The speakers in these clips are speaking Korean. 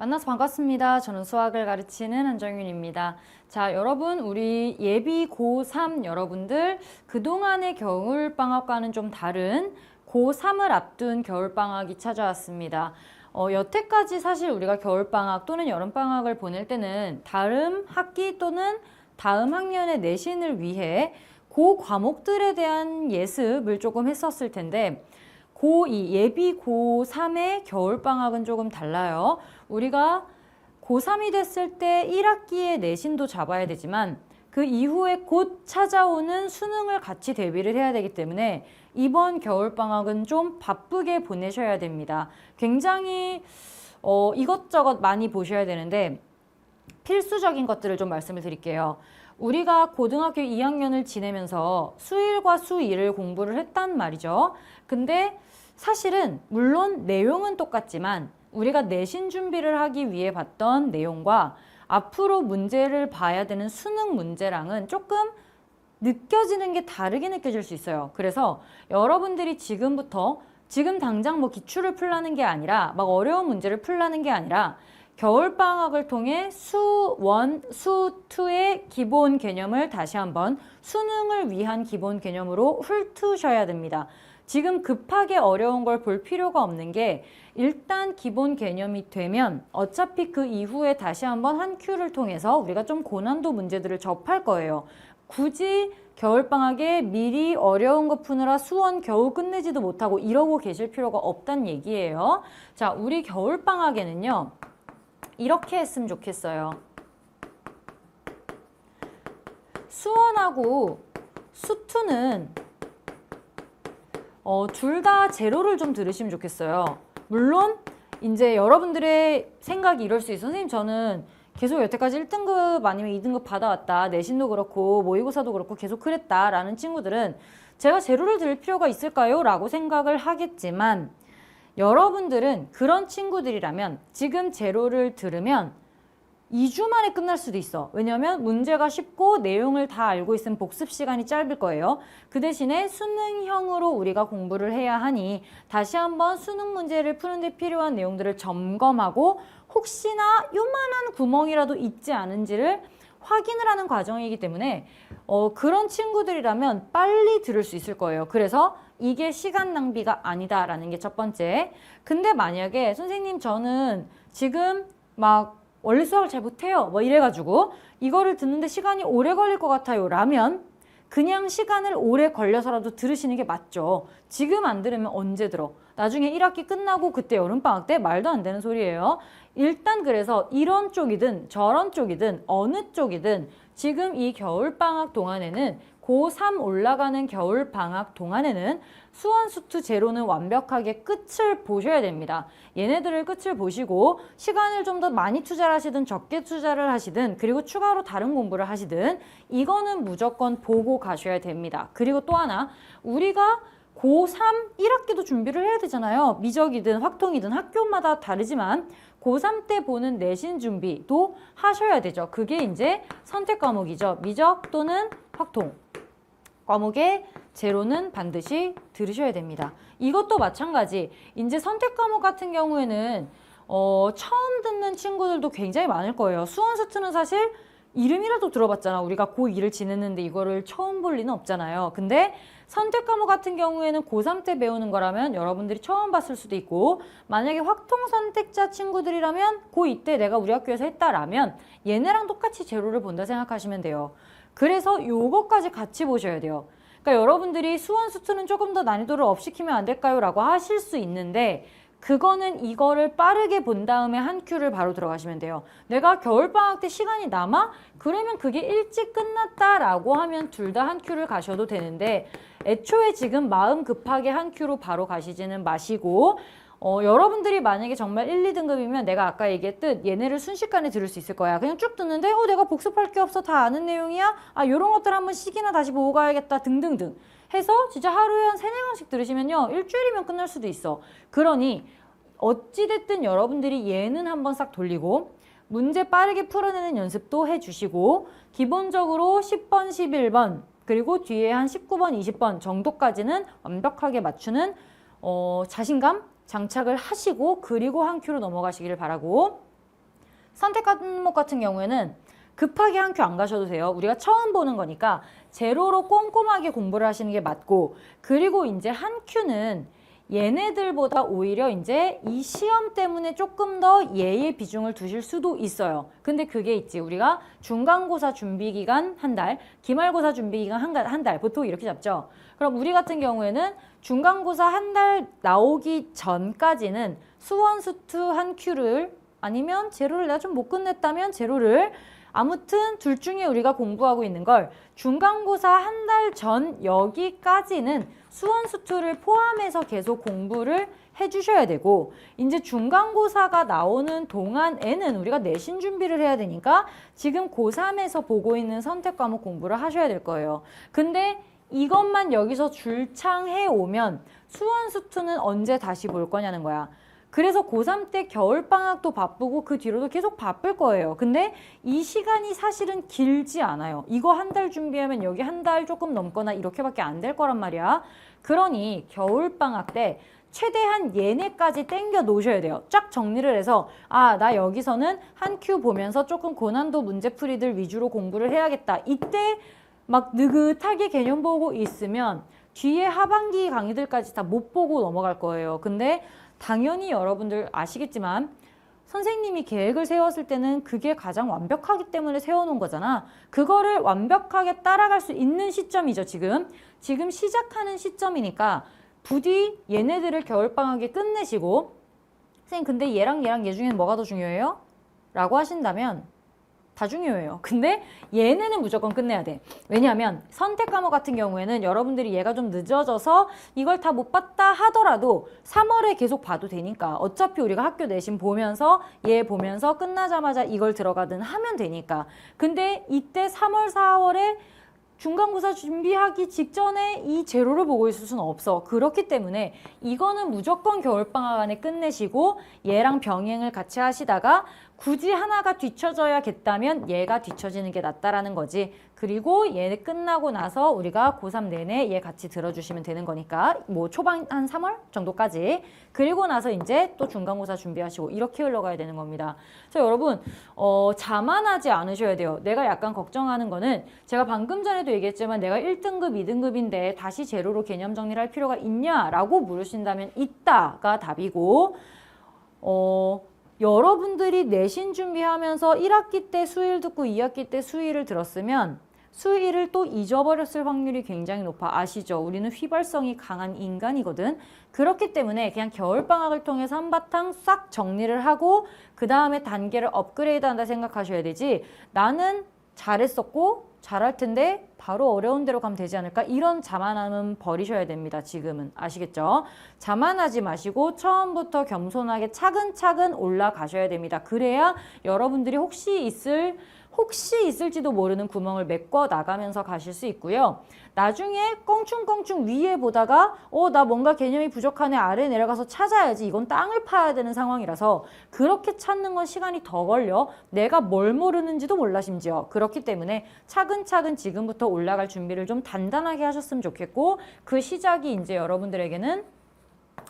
만나서 반갑습니다. 저는 수학을 가르치는 한정윤입니다. 자, 여러분, 우리 예비 고3 여러분들, 그동안의 겨울방학과는 좀 다른 고3을 앞둔 겨울방학이 찾아왔습니다. 여태까지 사실 우리가 겨울방학 또는 여름방학을 보낼 때는 다음 학기 또는 다음 학년의 내신을 위해 그 과목들에 대한 예습을 조금 했었을 텐데, 고2, 예비 고3의 겨울방학은 조금 달라요. 우리가 고3이 됐을 때 1학기의 내신도 잡아야 되지만 그 이후에 곧 찾아오는 수능을 같이 대비를 해야 되기 때문에 이번 겨울방학은 좀 바쁘게 보내셔야 됩니다. 굉장히 이것저것 많이 보셔야 되는데 필수적인 것들을 좀 말씀을 드릴게요. 우리가 고등학교 2학년을 지내면서 수1과 수2를 공부를 했단 말이죠. 근데 사실은 물론 내용은 똑같지만 우리가 내신 준비를 하기 위해 봤던 내용과 앞으로 문제를 봐야 되는 수능 문제랑은 조금 느껴지는 게 다르게 느껴질 수 있어요. 그래서 여러분들이 지금 당장 뭐 기출을 풀라는 게 아니라 막 어려운 문제를 풀라는 게 아니라 겨울방학을 통해 수1, 수2의 기본 개념을 다시 한번 수능을 위한 기본 개념으로 훑으셔야 됩니다. 지금 급하게 어려운 걸 볼 필요가 없는 게 일단 기본 개념이 되면 어차피 그 이후에 다시 한번 한 큐를 통해서 우리가 좀 고난도 문제들을 접할 거예요. 굳이 겨울방학에 미리 어려운 거 푸느라 수원 겨우 끝내지도 못하고 이러고 계실 필요가 없다는 얘기예요. 자, 우리 겨울방학에는요. 이렇게 했으면 좋겠어요. 수원하고 수투는 둘 다 제로를 좀 들으시면 좋겠어요. 물론 이제 여러분들의 생각이 이럴 수 있어요. 선생님, 저는 계속 여태까지 1등급 아니면 2등급 받아왔다. 내신도 그렇고 모의고사도 그렇고 계속 그랬다 라는 친구들은 제가 제로를 들을 필요가 있을까요? 라고 생각을 하겠지만 여러분들은 그런 친구들이라면 지금 제로를 들으면 2주 만에 끝날 수도 있어. 왜냐하면 문제가 쉽고 내용을 다 알고 있으면 복습 시간이 짧을 거예요. 그 대신에 수능형으로 우리가 공부를 해야 하니 다시 한번 수능 문제를 푸는 데 필요한 내용들을 점검하고 혹시나 요만한 구멍이라도 있지 않은지를 확인을 하는 과정이기 때문에 그런 친구들이라면 빨리 들을 수 있을 거예요. 그래서 이게 시간 낭비가 아니다라는 게 첫 번째. 근데 만약에 선생님 저는 지금 막 원래 수학을 잘 못해요 뭐 이래가지고 이거를 듣는데 시간이 오래 걸릴 것 같아요 라면 그냥 시간을 오래 걸려서라도 들으시는 게 맞죠. 지금 안 들으면 언제 들어? 나중에 1학기 끝나고 그때 여름방학 때 말도 안 되는 소리예요. 일단 그래서 이런 쪽이든 저런 쪽이든 어느 쪽이든 지금 이 겨울방학 동안에는 고3 올라가는 겨울방학 동안에는 수원, 수투, 제로는 완벽하게 끝을 보셔야 됩니다. 얘네들을 끝을 보시고 시간을 좀 더 많이 투자를 하시든 적게 투자를 하시든 그리고 추가로 다른 공부를 하시든 이거는 무조건 보고 가셔야 됩니다. 그리고 또 하나 우리가 고3 1학기도 준비를 해야 되잖아요. 미적이든 확통이든 학교마다 다르지만 고3 때 보는 내신 준비도 하셔야 되죠. 그게 이제 선택 과목이죠. 미적 또는 확통. 과목의 제로는 반드시 들으셔야 됩니다. 이것도 마찬가지. 이제 선택 과목 같은 경우에는 처음 듣는 친구들도 굉장히 많을 거예요. 수원 수투는 사실 이름이라도 들어봤잖아. 우리가 고2를 지냈는데 이거를 처음 볼 리는 없잖아요. 근데 선택 과목 같은 경우에는 고3 때 배우는 거라면 여러분들이 처음 봤을 수도 있고 만약에 확통 선택자 친구들이라면 고2 때 내가 우리 학교에서 했다라면 얘네랑 똑같이 제로를 본다 생각하시면 돼요. 그래서 요거까지 같이 보셔야 돼요. 그러니까 여러분들이 수원 수투는 조금 더 난이도를 업시키면 안 될까요? 라고 하실 수 있는데 그거는 이거를 빠르게 본 다음에 한 큐를 바로 들어가시면 돼요. 내가 겨울방학 때 시간이 남아? 그러면 그게 일찍 끝났다라고 하면 둘 다 한 큐를 가셔도 되는데 애초에 지금 마음 급하게 한 큐로 바로 가시지는 마시고 여러분들이 만약에 정말 1, 2등급이면 내가 아까 얘기했듯 얘네를 순식간에 들을 수 있을 거야. 그냥 쭉 듣는데 내가 복습할 게 없어. 다 아는 내용이야. 요런 것들 한번 씩이나 다시 보고 가야겠다. 등등등 해서 진짜 하루에 한 3-4강씩 들으시면요. 일주일이면 끝날 수도 있어. 그러니 어찌됐든 여러분들이 얘는 한번 싹 돌리고 문제 빠르게 풀어내는 연습도 해주시고 기본적으로 10번, 11번 그리고 뒤에 한 19번, 20번 정도까지는 완벽하게 맞추는 자신감 장착을 하시고 그리고 한 큐로 넘어가시기를 바라고 선택 과목 같은 경우에는 급하게 한 큐 안 가셔도 돼요. 우리가 처음 보는 거니까 제로로 꼼꼼하게 공부를 하시는 게 맞고, 그리고 이제 한 큐는 얘네들보다 오히려 이제 이 시험 때문에 조금 더 얘의 비중을 두실 수도 있어요. 근데 그게 있지. 우리가 중간고사 준비기간 한 달, 기말고사 준비기간 한 달, 보통 이렇게 잡죠. 그럼 우리 같은 경우에는 중간고사 한 달 나오기 전까지는 수원수투 한 큐를, 아니면 제로를 내가 좀 못 끝냈다면 제로를, 아무튼 둘 중에 우리가 공부하고 있는 걸 중간고사 한 달 전 여기까지는 수원수투를 포함해서 계속 공부를 해주셔야 되고, 이제 중간고사가 나오는 동안에는 우리가 내신 준비를 해야 되니까 지금 고3에서 보고 있는 선택 과목 공부를 하셔야 될 거예요. 근데 이것만 여기서 줄창해 오면 수원수투는 언제 다시 볼 거냐는 거야. 그래서 고3 때 겨울방학도 바쁘고 그 뒤로도 계속 바쁠 거예요. 근데 이 시간이 사실은 길지 않아요. 이거 한 달 준비하면 여기 한 달 조금 넘거나 이렇게밖에 안 될 거란 말이야. 그러니 겨울방학 때 최대한 얘네까지 땡겨 놓으셔야 돼요. 쫙 정리를 해서 나 여기서는 한 큐 보면서 조금 고난도 문제풀이들 위주로 공부를 해야겠다. 이때 막 느긋하게 개념 보고 있으면 뒤에 하반기 강의들까지 다 못 보고 넘어갈 거예요. 근데 당연히 여러분들 아시겠지만 선생님이 계획을 세웠을 때는 그게 가장 완벽하기 때문에 세워놓은 거잖아. 그거를 완벽하게 따라갈 수 있는 시점이죠, 지금. 지금 시작하는 시점이니까 부디 얘네들을 겨울방학에 끝내시고, 선생님 근데 얘랑 얘 중에는 뭐가 더 중요해요? 라고 하신다면 다 중요해요. 근데 얘네는 무조건 끝내야 돼. 왜냐하면 선택 과목 같은 경우에는 여러분들이 얘가 좀 늦어져서 이걸 다 못 봤다 하더라도 3월에 계속 봐도 되니까, 어차피 우리가 학교 내신 보면서 얘 보면서 끝나자마자 이걸 들어가든 하면 되니까. 근데 이때 3월, 4월에 중간고사 준비하기 직전에 이 제로를 보고 있을 수는 없어. 그렇기 때문에 이거는 무조건 겨울방학 안에 끝내시고 얘랑 병행을 같이 하시다가 굳이 하나가 뒤쳐져야겠다면 얘가 뒤쳐지는 게 낫다라는 거지. 그리고 얘 끝나고 나서 우리가 고3 내내 얘 같이 들어주시면 되는 거니까, 뭐 초반 한 3월 정도까지. 그리고 나서 이제 또 중간고사 준비하시고 이렇게 흘러가야 되는 겁니다. 그래서 여러분 자만하지 않으셔야 돼요. 내가 약간 걱정하는 거는, 제가 방금 전에도 얘기했지만 내가 1등급, 2등급인데 다시 제로로 개념 정리를 할 필요가 있냐라고 물으신다면 있다가 답이고, 여러분들이 내신 준비하면서 1학기 때 수일 듣고 2학기 때 수일을 들었으면 수일을 또 잊어버렸을 확률이 굉장히 높아. 아시죠? 우리는 휘발성이 강한 인간이거든. 그렇기 때문에 그냥 겨울방학을 통해서 한바탕 싹 정리를 하고 그 다음에 단계를 업그레이드 한다 생각하셔야 되지, 나는 잘했었고 잘할 텐데 바로 어려운 데로 가면 되지 않을까? 이런 자만함은 버리셔야 됩니다. 지금은. 아시겠죠? 자만하지 마시고 처음부터 겸손하게 차근차근 올라가셔야 됩니다. 그래야 여러분들이 혹시 있을지도 모르는 구멍을 메꿔 나가면서 가실 수 있고요. 나중에 껑충껑충 위에 보다가 나 뭔가 개념이 부족하네, 아래 내려가서 찾아야지, 이건 땅을 파야 되는 상황이라서 그렇게 찾는 건 시간이 더 걸려. 내가 뭘 모르는지도 몰라 심지어. 그렇기 때문에 차근차근 지금부터 올라갈 준비를 좀 단단하게 하셨으면 좋겠고, 그 시작이 이제 여러분들에게는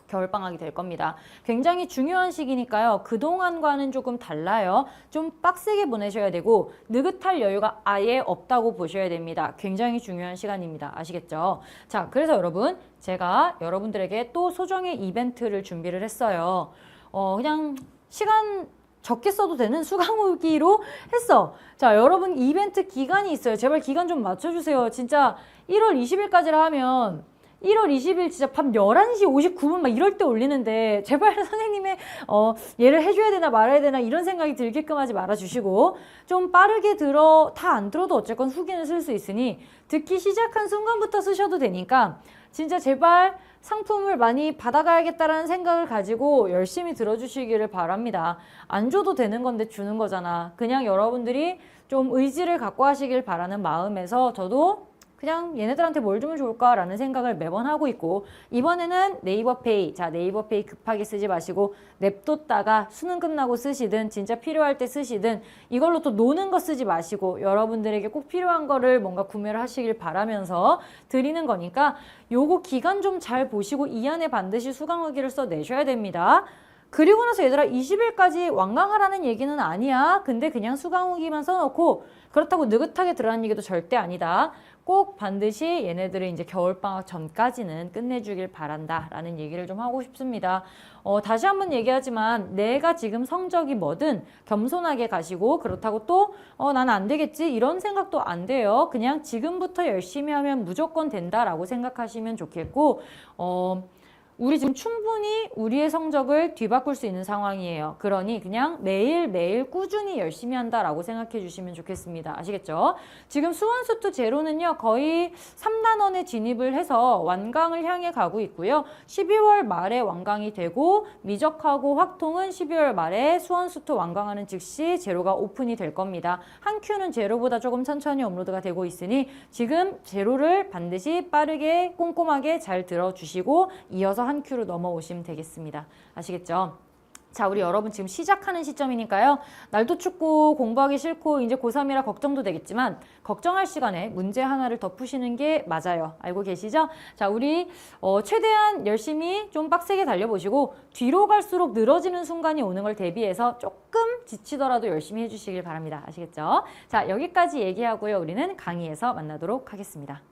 겨울방학이 될 겁니다. 굉장히 중요한 시기니까요. 그동안과는 조금 달라요. 좀 빡세게 보내셔야 되고 느긋할 여유가 아예 없다고 보셔야 됩니다. 굉장히 중요한 시간입니다. 아시겠죠? 자, 그래서 여러분, 제가 여러분들에게 또 소정의 이벤트를 준비를 했어요. 그냥 시간 적게 써도 되는 수강후기로 했어. 자, 여러분 이벤트 기간이 있어요. 제발 기간 좀 맞춰주세요. 진짜 1월 20일까지라 하면 1월 20일 진짜 밤 11시 59분 막 이럴 때 올리는데, 제발 선생님의 얘를 해줘야 되나 말아야 되나 이런 생각이 들게끔 하지 말아주시고, 좀 빠르게 다 안 들어도 어쨌건 후기는 쓸 수 있으니 듣기 시작한 순간부터 쓰셔도 되니까 진짜 제발 상품을 많이 받아가야겠다라는 생각을 가지고 열심히 들어주시기를 바랍니다. 안 줘도 되는 건데 주는 거잖아. 그냥 여러분들이 좀 의지를 갖고 하시길 바라는 마음에서 저도 그냥 얘네들한테 뭘 주면 좋을까라는 생각을 매번 하고 있고, 이번에는 네이버페이, 자 네이버페이 급하게 쓰지 마시고 냅뒀다가 수능 끝나고 쓰시든 진짜 필요할 때 쓰시든 이걸로 또 노는 거 쓰지 마시고 여러분들에게 꼭 필요한 거를 뭔가 구매를 하시길 바라면서 드리는 거니까 요거 기간 좀 잘 보시고 이 안에 반드시 수강후기를 써내셔야 됩니다. 그리고 나서 얘들아 20일까지 완강하라는 얘기는 아니야. 근데 그냥 수강 후기만 써놓고 그렇다고 느긋하게 들어가는 얘기도 절대 아니다. 꼭 반드시 얘네들을 이제 겨울방학 전까지는 끝내주길 바란다 라는 얘기를 좀 하고 싶습니다. 다시 한번 얘기하지만 내가 지금 성적이 뭐든 겸손하게 가시고 그렇다고 또 난 안 되겠지 이런 생각도 안 돼요. 그냥 지금부터 열심히 하면 무조건 된다라고 생각하시면 좋겠고 우리 지금 충분히 우리의 성적을 뒤바꿀 수 있는 상황이에요. 그러니 그냥 매일매일 꾸준히 열심히 한다라고 생각해 주시면 좋겠습니다. 아시겠죠? 지금 수원수투 제로는요. 거의 3단원에 진입을 해서 완강을 향해 가고 있고요. 12월 말에 완강이 되고 미적하고 확통은 12월 말에 수원수투 완강하는 즉시 제로가 오픈이 될 겁니다. 한 큐는 제로보다 조금 천천히 업로드가 되고 있으니 지금 제로를 반드시 빠르게 꼼꼼하게 잘 들어주시고 이어서 한 큐로 넘어오시면 되겠습니다. 아시겠죠? 자, 우리 여러분 지금 시작하는 시점이니까요. 날도 춥고 공부하기 싫고 이제 고3이라 걱정도 되겠지만 걱정할 시간에 문제 하나를 더 푸시는 게 맞아요. 알고 계시죠? 자, 우리 최대한 열심히 좀 빡세게 달려보시고 뒤로 갈수록 늘어지는 순간이 오는 걸 대비해서 조금 지치더라도 열심히 해주시길 바랍니다. 아시겠죠? 자, 여기까지 얘기하고요. 우리는 강의에서 만나도록 하겠습니다.